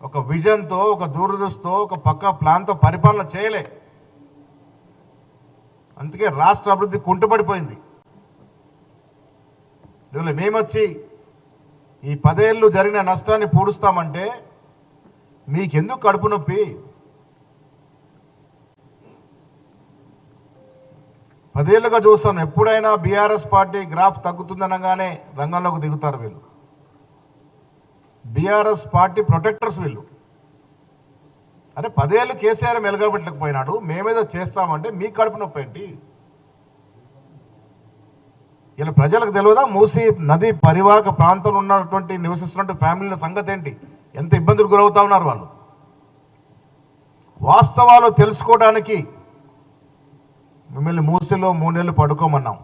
ఒక విజన్తో, ఒక దూరదృష్టితో, ఒక పక్కా ప్లాన్తో పరిపాలన చేయలే. అందుకే రాష్ట్ర అభివృద్ధి కుంటుపడిపోయింది. ఇవాళ మేమొచ్చి ఈ 10 ఏళ్ళు జరిగిన నష్టాన్ని పూడుస్తామంటే మీకెందుకు కడుపు నొప్పి? 10 ఏళ్ళుగా చూస్తాను, ఎప్పుడైనా బీఆర్ఎస్ పార్టీ గ్రాఫ్ తగ్గుతుందనగానే రంగంలోకి దిగుతారు వీళ్ళు. బీఆర్ఎస్ పార్టీ ప్రొటెక్టర్స్ వీళ్ళు. అరే 10 ఏళ్ళు కేసీఆర్ మెలగబెట్టకపోయినాడు, మేమేదో చేస్తామంటే మీకు కడుపు నొప్పి ఏంటి? ఇలా ప్రజలకు తెలియదా? మూసీ నది పరివాహక ప్రాంతంలో ఉన్నటువంటి నివసిస్తున్న ఫ్యామిలీల సంగతి ఏంటి? ఎంత ఇబ్బందులు గురవుతా ఉన్నారు వాళ్ళు? వాస్తవాలు తెలుసుకోవడానికి మిమ్మల్ని మూసీలో 3 నెలలు పడుకోమన్నాం.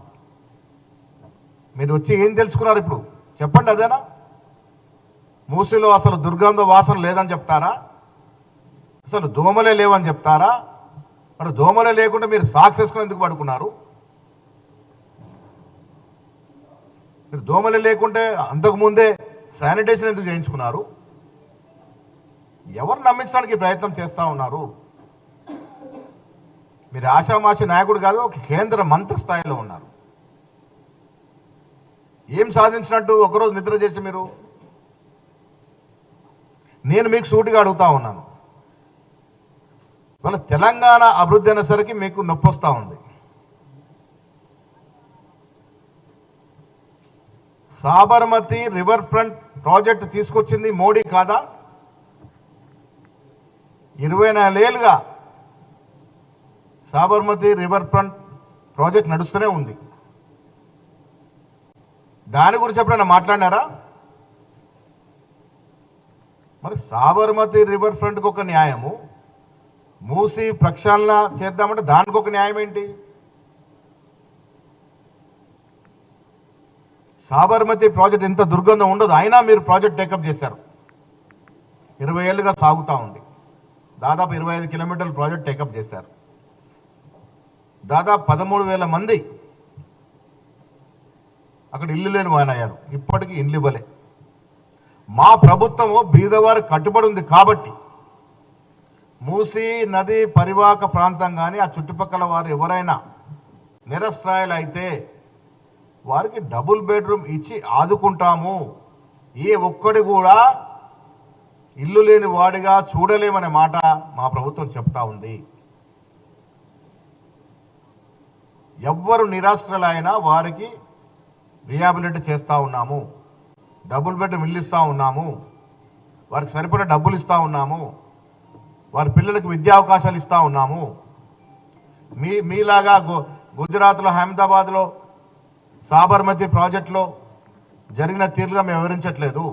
మీరు వచ్చి ఏం తెలుసుకున్నారు ఇప్పుడు చెప్పండి. అదేనా? మూసీలో అసలు దుర్గంధ వాసన లేదని చెప్తారా? అసలు దోమలే లేవని చెప్తారా? మరి దోమలే లేకుండా మీరు సాక్స్ వేసుకుని ఎందుకు పడుకున్నారు? మీరు దోమలే లేకుంటే అంతకుముందే శానిటైజేషన్ ఎందుకు చేయించుకున్నారు? ఎవరు నమ్మించడానికి ప్రయత్నం చేస్తూ ఉన్నారు? మీరు ఆషామాషి నాయకుడు కాదు, ఒక కేంద్ర మంత్రి స్థాయిలో ఉన్నారు. ఏం సాధించినట్టు ఒకరోజు నిద్ర చేసి మీరు? నేను మీకు సూటిగా అడుగుతా ఉన్నాను, వాళ్ళ తెలంగాణ అభివృద్ధి అనేసరికి మీకు నొప్పి వస్తూ ఉంది. సాబర్మతి రివర్ ఫ్రంట్ ప్రాజెక్టు తీసుకొచ్చింది మోడీ కాదా? 24 ఏళ్ళుగా సాబర్మతి రివర్ ఫ్రంట్ ప్రాజెక్ట్ నడుస్తూనే ఉంది. దాని గురించి ఎప్పుడైనా మాట్లాడినారా? మరి సాబర్మతి రివర్ ఫ్రంట్కి ఒక న్యాయము, మూసీ ప్రక్షాళన చేద్దామంటే దానికి ఒక న్యాయం ఏంటి? సాబర్మతి ప్రాజెక్ట్ ఇంత దుర్గంధం ఉండదు, అయినా మీరు ప్రాజెక్ట్ టేకప్ చేశారు. 20 ఏళ్ళుగా సాగుతూ ఉంది. దాదాపు 25 కిలోమీటర్ల ప్రాజెక్ట్ టేకప్ చేశారు. దాదాపు 13,000 మంది అక్కడ ఇల్లు లేని వానయ్యారు. ఇప్పటికీ ఇల్లు ఇవ్వలే. మా ప్రభుత్వము బీదవారు కట్టుబడి ఉంది కాబట్టి మూసీ నది పరివాహక ప్రాంతం కానీ ఆ చుట్టుపక్కల వారు ఎవరైనా నిరస్త్రాయులు అయితే వారికి డబుల్ బెడ్రూమ్ ఇచ్చి ఆదుకుంటాము. ఏ ఒక్కడి కూడా ఇల్లు లేని వాడిగా చూడలేమనే మాట మా ప్రభుత్వం చెప్తా ఉంది. ఎవ్వరు నిరాశ్రయులైనా వారికి రిహాబిలిటీ చేస్తూ ఉన్నాము, డబుల్ బెడ్రూమ్ ఇల్లు ఇస్తూ ఉన్నాము, వారికి సరిపడా డబ్బులు ఇస్తూ ఉన్నాము, వారి పిల్లలకు విద్యా అవకాశాలు ఇస్తూ ఉన్నాము. మీలాగా గుజరాత్లో, అహ్మదాబాద్లో సాబర్మతి ప్రాజెక్టులో జరిగిన తీరుగా మేము వివరించట్లేదు.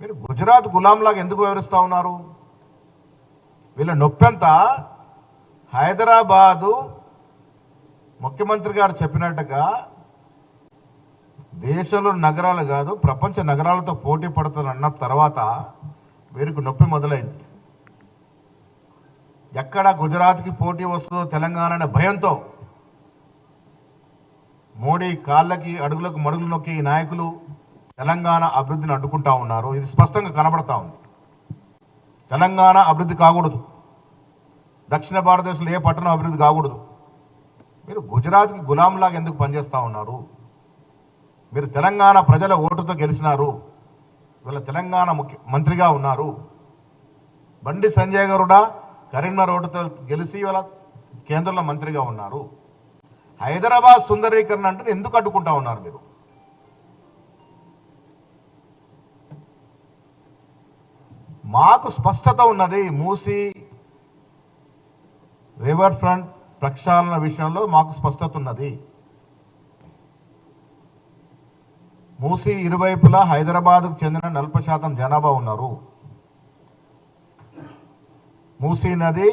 మీరు గుజరాత్ గులాంలాగా ఎందుకు వివరిస్తూ ఉన్నారు? వీళ్ళ నొప్పెంతా హైదరాబాదు ముఖ్యమంత్రి గారు చెప్పినట్టుగా దేశంలో నగరాలు కాదు ప్రపంచ నగరాలతో పోటీ పడుతుంది అన్న తర్వాత వీరికి నొప్పి మొదలైంది. ఎక్కడ గుజరాత్కి పోటీ వస్తుందో తెలంగాణ అనే భయంతో మోడీ కాళ్ళకి అడుగులకు మడుగులు నొక్కి ఈ నాయకులు తెలంగాణ అభివృద్ధిని అడ్డుకుంటా ఉన్నారు. ఇది స్పష్టంగా కనబడతా ఉంది. తెలంగాణ అభివృద్ధి కాకూడదు, దక్షిణ భారతదేశంలో ఏ పట్టణం అభివృద్ధి కాకూడదు. మీరు గుజరాత్కి గులాంలాగా ఎందుకు పనిచేస్తూ ఉన్నారు? మీరు తెలంగాణ ప్రజల ఓటుతో గెలిచినారు, వీళ్ళ తెలంగాణ మంత్రిగా ఉన్నారు. బండి సంజయ్ గారుడా కరీంనగర్ ఓటుతో గెలిచి వీళ్ళ కేంద్రంలో మంత్రిగా ఉన్నారు. హైదరాబాద్ సుందరీకరణ అంటే ఎందుకు అడ్డుకుంటా ఉన్నారు మీరు? మాకు స్పష్టత ఉన్నది. మూసీ రివర్ ఫ్రంట్ ప్రక్షాళన విషయంలో మాకు స్పష్టత ఉన్నది. మూసీ ఇరువైపులా హైదరాబాద్కు చెందిన 40% జనాభా ఉన్నారు. మూసీ నది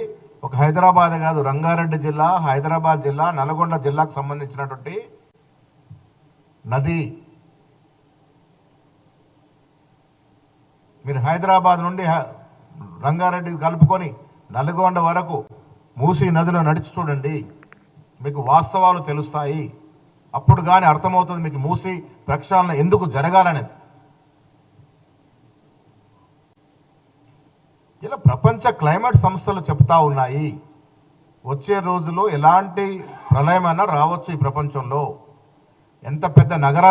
ఒక హైదరాబాద్ కాదు, రంగారెడ్డి జిల్లా, హైదరాబాద్ జిల్లా, నల్గొండ జిల్లాకు సంబంధించినటువంటి నది. మీరు హైదరాబాద్ నుండి రంగారెడ్డి కలుపుకొని నల్గొండ వరకు మూసీ నదిలో నడిచి చూడండి, మీకు వాస్తవాలు తెలుస్తాయి. అప్పుడు కానీ అర్థమవుతుంది మీకు మూసీ ప్రక్షాళన ఎందుకు జరగాలనేది. ఇలా ప్రపంచ క్లైమేట్ సంస్థలు చెప్తా ఉన్నాయి వచ్చే రోజుల్లో ఎలాంటి ప్రళయమైనా రావచ్చు ఈ ప్రపంచంలో. ఎంత పెద్ద నగరాలు